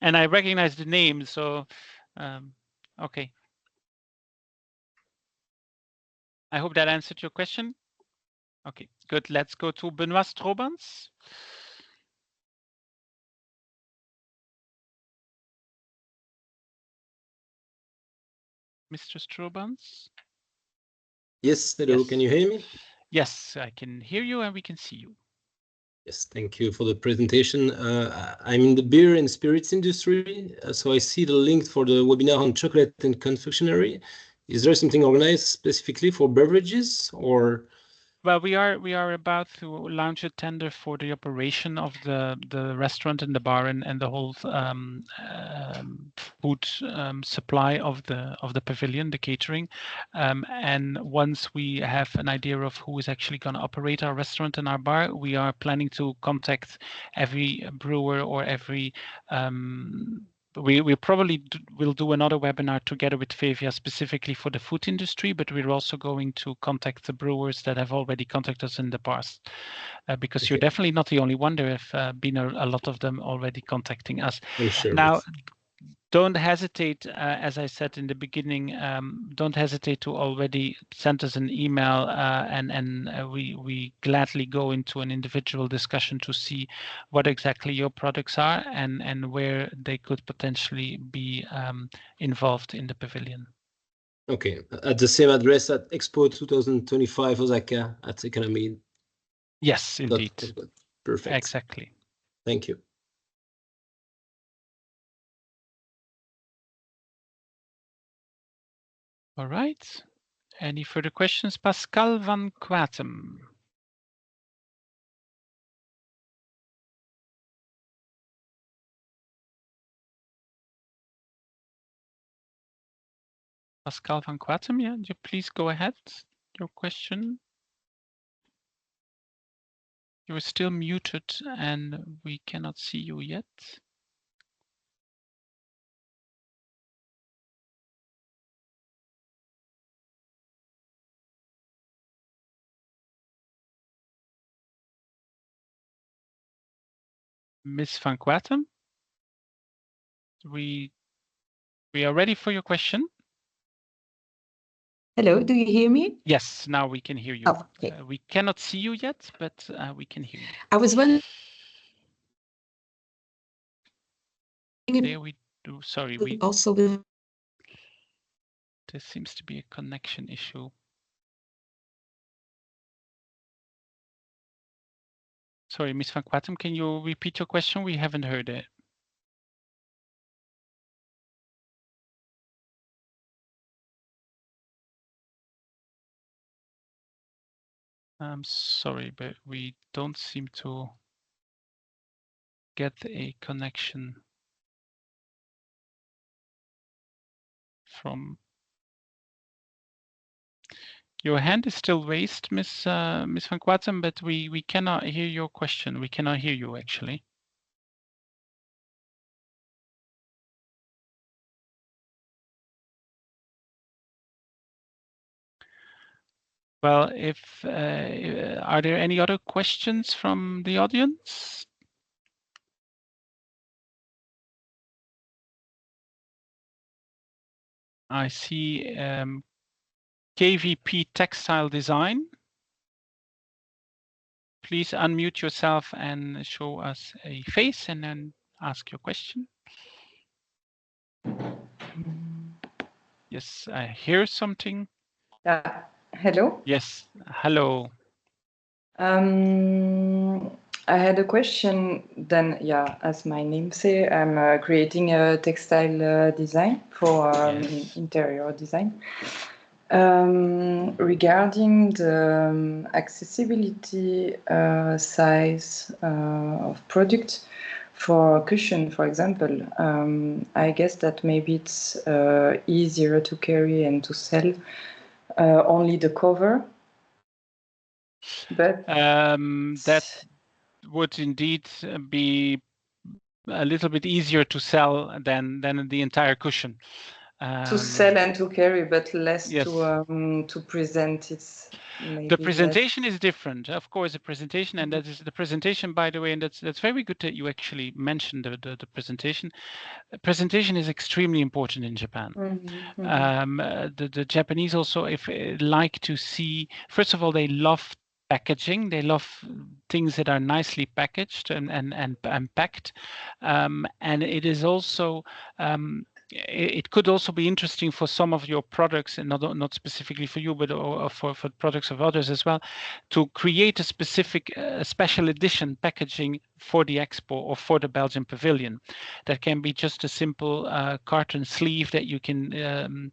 And I recognize the name. So, okay. I hope that answered your question. Okay, good. Let's go to Benoit Strobans. Mr. Strobans? Yes, hello, Yes. can you hear me? Yes, I can hear you and we can see you. Yes, thank you for the presentation. I'm in the beer and spirits industry, so I see the link for the webinar on chocolate and confectionery. Is there something organized specifically for beverages, or? Well, we are about to launch a tender for the operation of the restaurant and the bar and the whole food supply of the pavilion, the catering. And once we have an idea of who is actually going to operate our restaurant and our bar, we are planning to contact every brewer or every we probably will do another webinar together with Fevia specifically for the food industry, but we're also going to contact the brewers that have already contacted us in the past, because you're definitely not the only one. There have been a lot of them already contacting us. I'm sure. Now, don't hesitate, as I said in the beginning, don't hesitate to already send us an email, and we gladly go into an individual discussion to see what exactly your products are and where they could potentially be involved in the pavilion. Okay, at the same address at Expo 2025 Osaka at Economy. Yes, indeed. Perfect. Exactly. Thank you. All right. Any further questions? Pascal van Kwatem. Pascal van Kwatem, yeah, you please go ahead. Your question. You're still muted and we cannot see you yet. Ms. van Kwatem, we are ready for your question. Hello, do you hear me? Yes, now we can hear you. Oh, okay. We cannot see you yet, but we can hear you. I was wondering. There we do. Sorry, we also will. There seems to be a connection issue. Sorry, Ms. Van Quatem, can you repeat your question? We haven't heard it. I'm sorry, but we don't seem to get a connection from. Your hand is still raised, Miss Van Quatem, but we cannot hear your question. We cannot hear you actually. Well, if are there any other questions from the audience? I see KVP Textile Design. Please unmute yourself and show us a face and then ask your question. Yes, I hear something. Hello. Yes, hello. I had a question. Then, yeah, as my name say, I'm creating a textile design for Yes. interior design. Regarding the accessibility size of product for cushion, for example, I guess that maybe it's easier to carry and to sell only the cover. But that would indeed be a little bit easier to sell than the entire cushion. To sell and to carry, but less yes. to present. It's maybe the presentation is different, of course. The presentation, and that is the presentation, by the way, and that's very good that you actually mentioned the presentation. Presentation is extremely important in Japan. The Japanese also, if like to see, first of all, they love packaging. They love things that are nicely packaged and packed, and it is also. It could also be interesting for some of your products, and not specifically for you, but for products of others as well, to create a specific special edition packaging for the Expo or for the Belgian Pavilion. That can be just a simple carton sleeve that you can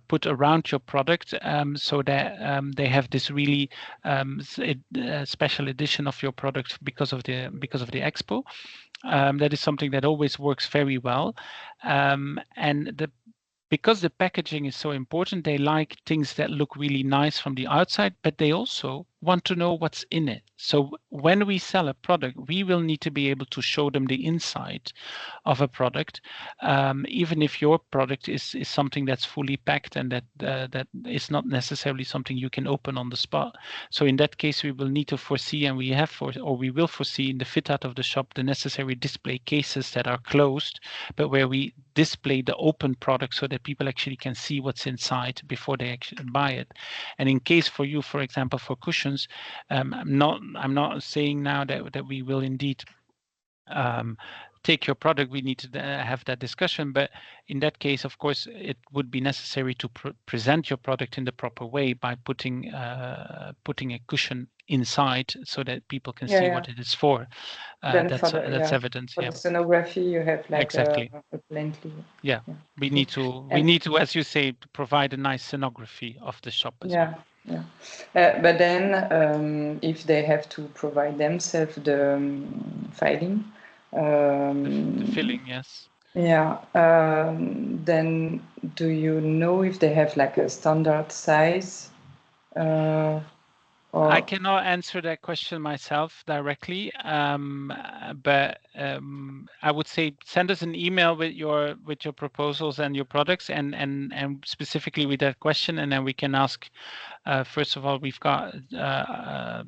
put around your product, so that they have this really special edition of your product because of the Expo. That is something that always works very well, and because the packaging is so important, they like things that look really nice from the outside, but they also want to know what's in it. So when we sell a product, we will need to be able to show them the inside of a product, even if your product is something that's fully packed and that is not necessarily something you can open on the spot. So in that case, we will need to foresee, and we will foresee in the fit out of the shop, the necessary display cases that are closed, but where we display the open product so that people actually can see what's inside before they actually buy it. And in case for you, for example, for cushions, I'm not saying now that we will indeed take your product. We need to have that discussion, but in that case, of course, it would be necessary to present your product in the proper way by putting a cushion inside so that people can see what it is for. That's evident. For the scenography, you have like exactly a plenty. Yeah, we need to, as you say, to provide a nice scenography of the shop as well. But then if they have to provide themselves the filing, the filling, yes. Yeah. Then do you know if they have like a standard size? I cannot answer that question myself directly, but I would say send us an email with your proposals and your products, and specifically with that question, and then we can ask. First of all, we've got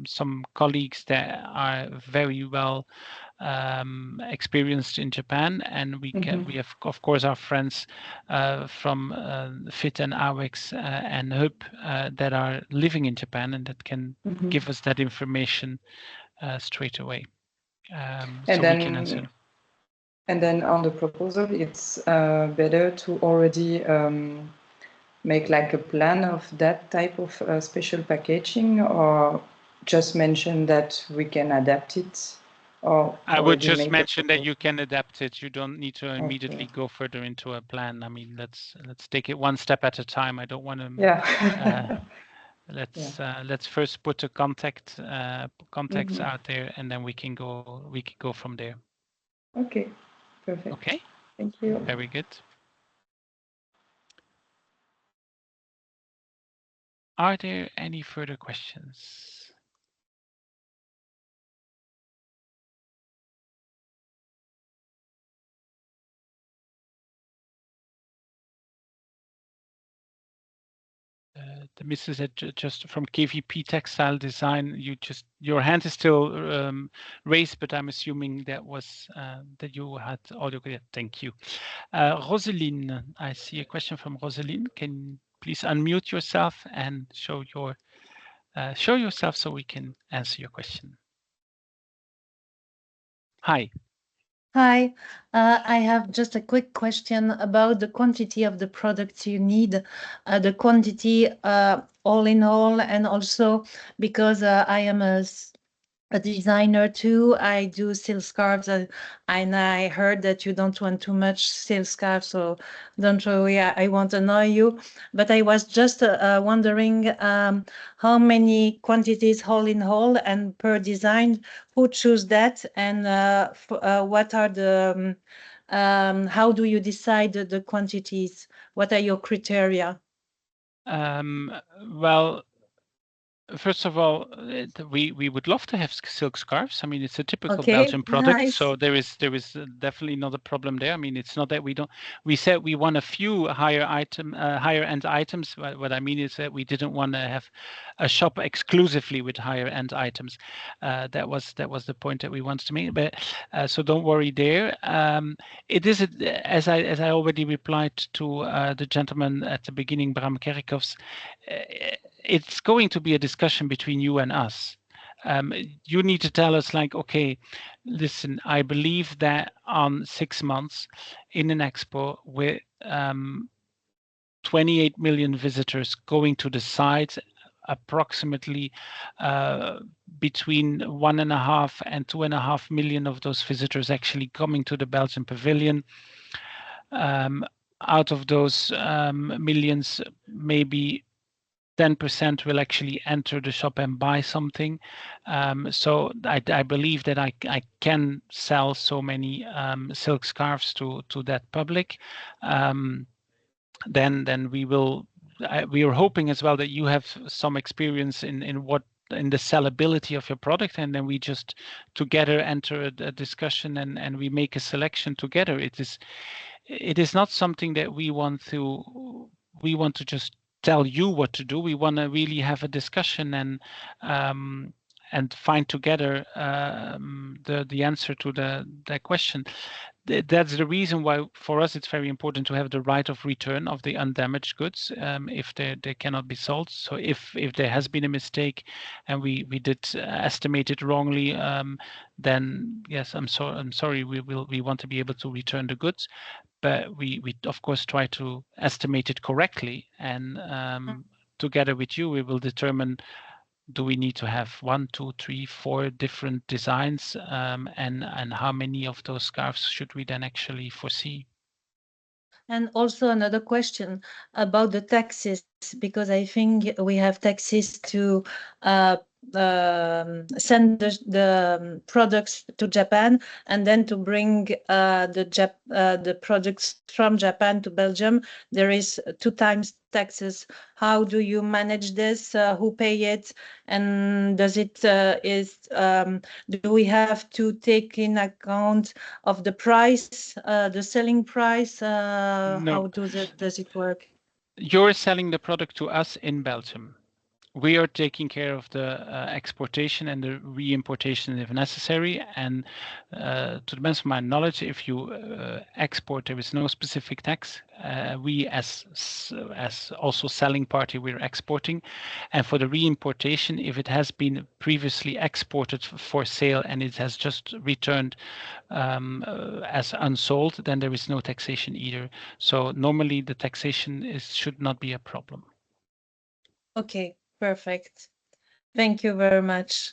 some colleagues that are very well experienced in Japan, and we have, of course, our friends from FIT and AWEX and HUB that are living in Japan and that can give us that information straight away. So we can answer. And then on the proposal, it's better to already make like a plan of that type of special packaging, or just mention that we can adapt it, or I would already just make a mention that proposal? you can adapt it. You don't need to immediately Okay. go further into a plan. I mean, let's take it one step at a time. I don't want to. Yeah. Let's first put the contacts Mhm. out there, and then we can go from there. Okay, perfect. Okay. Thank you. Very good. Are there any further questions? The Mrs. just from KVP Textile Design, your hand is still raised, but I'm assuming that was that you had audio. Yeah, thank you. Roseline, I see a question from Roseline. Can you please unmute yourself and show yourself so we can answer your question. Hi. Hi, I have just a quick question about the quantity of the products you need, the quantity all in all, and also because I am a designer too. I do silk scarves, and I heard that you don't want too much silk scarves, so don't worry, I won't annoy you. But I was just wondering how many quantities all in all and per design, who choose that, and what are the, how do you decide the quantities? What are your criteria? Well, first of all, we would love to have silk scarves. I mean, it's a typical Belgian product, nice. so there is definitely not a problem there. I mean, it's not that we don't. We said we want a few higher end items. What I mean is that we didn't want to have a shop exclusively with higher end items. That was the point that we wanted to make. But so don't worry there. It is as I already replied to the gentleman at the beginning, Bram Kerkhoffs. It's going to be a discussion between you and us. You need to tell us like, okay, listen, I believe that on 6 months in an expo with 28 million visitors going to the site, approximately between 1.5 and 2.5 million of those visitors actually coming to the Belgian Pavilion. Out of those millions, maybe 10% will actually enter the shop and buy something. So I believe that I can sell so many silk scarves to that public. Then we will. We are hoping as well that you have some experience in the sellability of your product, and then we just together enter a discussion and we make a selection together. It is not something that we want to just tell you what to do. We want to really have a discussion and find together the answer to that question. That's the reason why for us it's very important to have the right of return of the undamaged goods if they cannot be sold. So if there has been a mistake and we did estimate it wrongly, then yes, I'm sorry. We want to be able to return the goods, but we of course try to estimate it correctly, and together with you we will determine, do we need to have 1, 2, 3, 4 different designs, and how many of those scarves should we then actually foresee? And also another question about the taxes, because I think we have taxes to send the products to Japan and then to bring the products from Japan to Belgium. There is 2 times taxes. How do you manage this? Who pay it? And does it do we have to take in account of the price, the selling price? No. How does it work? You're selling the product to us in Belgium. We are taking care of the exportation and the re-importation if necessary. And to the best of my knowledge, if you export, there is no specific tax. We as also selling party, we're exporting. And for the re-importation, if it has been previously exported for sale and it has just returned as unsold, then there is no taxation either. So normally the taxation should not be a problem. Okay, perfect. Thank you very much.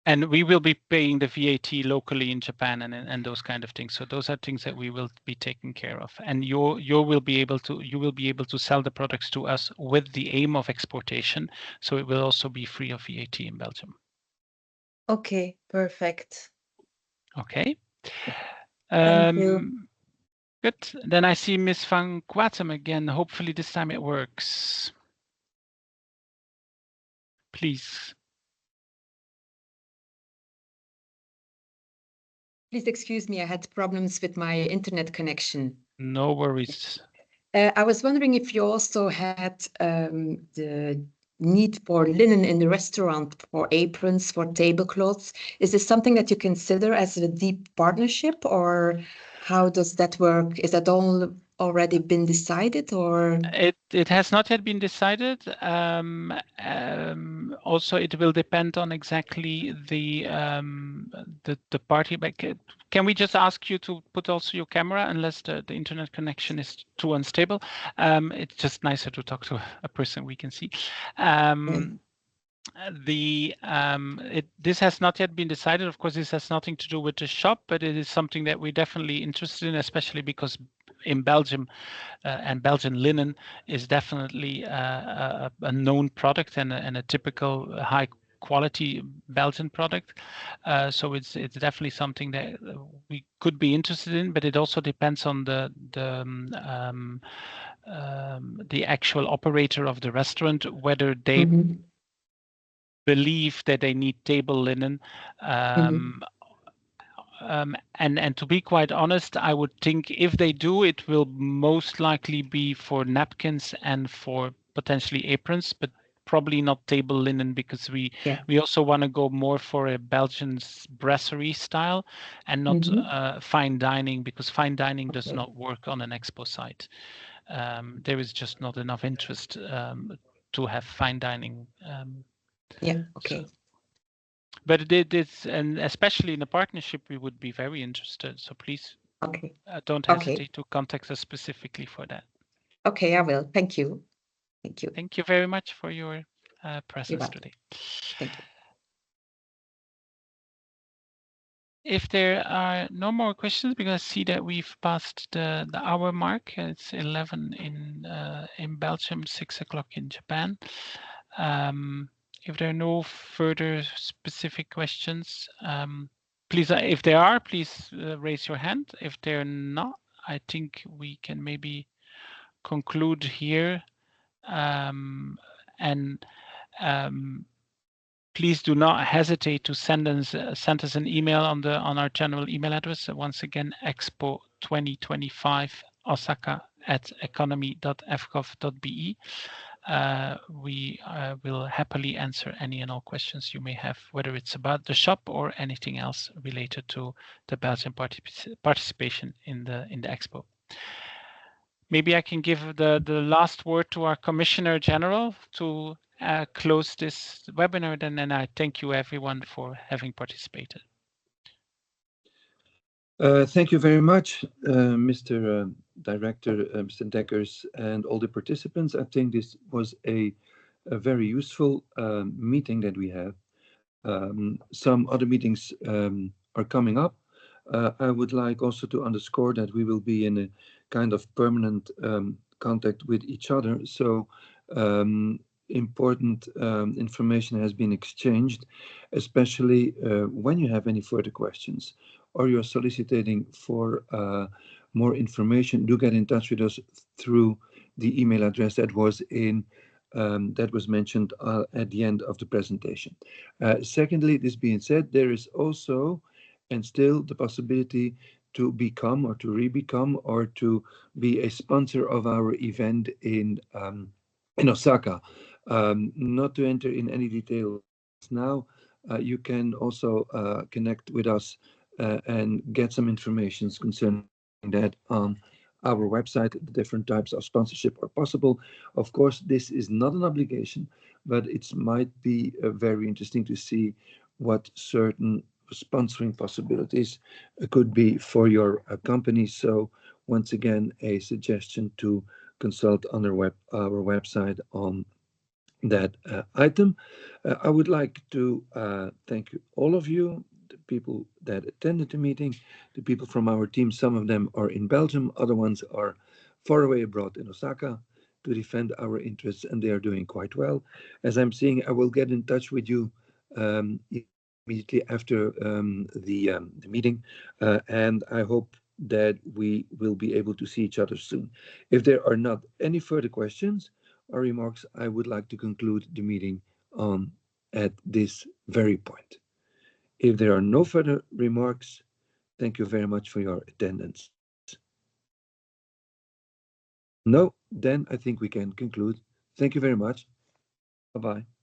And we will be paying the VAT locally in Japan and those kind of things. So those are things that we will be taking care of. And you will be able to sell the products to us with the aim of exportation. So it will also be free of VAT in Belgium. Okay, perfect. Okay. Thank you. Good. Then I see Miss Van Quatem again. Hopefully this time it works. Please. Please excuse me, I had problems with my internet connection. No worries. I was wondering if you also had the need for linen in the restaurant, for aprons, for tablecloths. Is this something that you consider as a deep partnership, or how does that work? Is that all already been decided, or? It has not yet been decided. Also, it will depend on exactly the party. But can we just ask you to put also your camera, unless the internet connection is too unstable? It's just nicer to talk to a person we can see. This has not yet been decided. Of course, this has nothing to do with the shop, but it is something that we're definitely interested in, especially because in Belgium and Belgian linen is definitely a known product and a typical high quality Belgian product. So it's definitely something that we could be interested in, but it also depends on the actual operator of the restaurant, whether they believe that they need table linen. And to be quite honest, I would think if they do, it will most likely be for napkins and for potentially aprons, but probably not table linen, because we also want to go more for a Belgian brasserie style and not fine dining, because fine dining does not work on an Expo site. There is just not enough interest to have fine dining. But it is, and especially in a partnership, we would be very interested. So please don't hesitate to contact us specifically for that. Okay, I will. Thank you. Thank you. Thank you very much for your presence today. Thank you. If there are no more questions, because I see that we've passed the hour mark. It's 11 in Belgium, 6 o'clock in Japan. If there are no further specific questions, please, if there are, please raise your hand. If they're not, I think we can maybe conclude here. Please do not hesitate to send us an email on our general email address. Once again, Expo 2025 Osaka @economy.fgov.be. We will happily answer any and all questions you may have, whether it's about the shop or anything else related to the Belgian participation in the Expo. Maybe I can give the last word to our Commissioner General to close this webinar, then, and I thank you everyone for having participated. Thank you very much, Mr. Director, Mr. Dekkers, and all the participants. I think this was a very useful meeting that we have. Some other meetings are coming up. I would like also to underscore that we will be in a kind of permanent contact with each other. So important information has been exchanged, especially when you have any further questions or you're soliciting for more information, do get in touch with us through the email address that was mentioned at the end of the presentation. Secondly, this being said, there is also and still the possibility to become or to re-become or to be a sponsor of our event in Osaka. Not to enter in any details now, you can also connect with us and get some information concerning that on our website. The different types of sponsorship are possible. Of course, this is not an obligation, but it might be very interesting to see what certain sponsoring possibilities could be for your company. So once again, a suggestion to consult on our website on that item. I would like to thank all of you, the people that attended the meeting, the people from our team. Some of them are in Belgium, other ones are far away abroad in Osaka to defend our interests, and they are doing quite well. As I'm seeing, I will get in touch with you immediately after the meeting, and I hope that we will be able to see each other soon. If there are not any further questions or remarks, I would like to conclude the meeting at this very point. If there are no further remarks, thank you very much for your attendance. No, then I think we can conclude. Thank you very much. Bye-bye.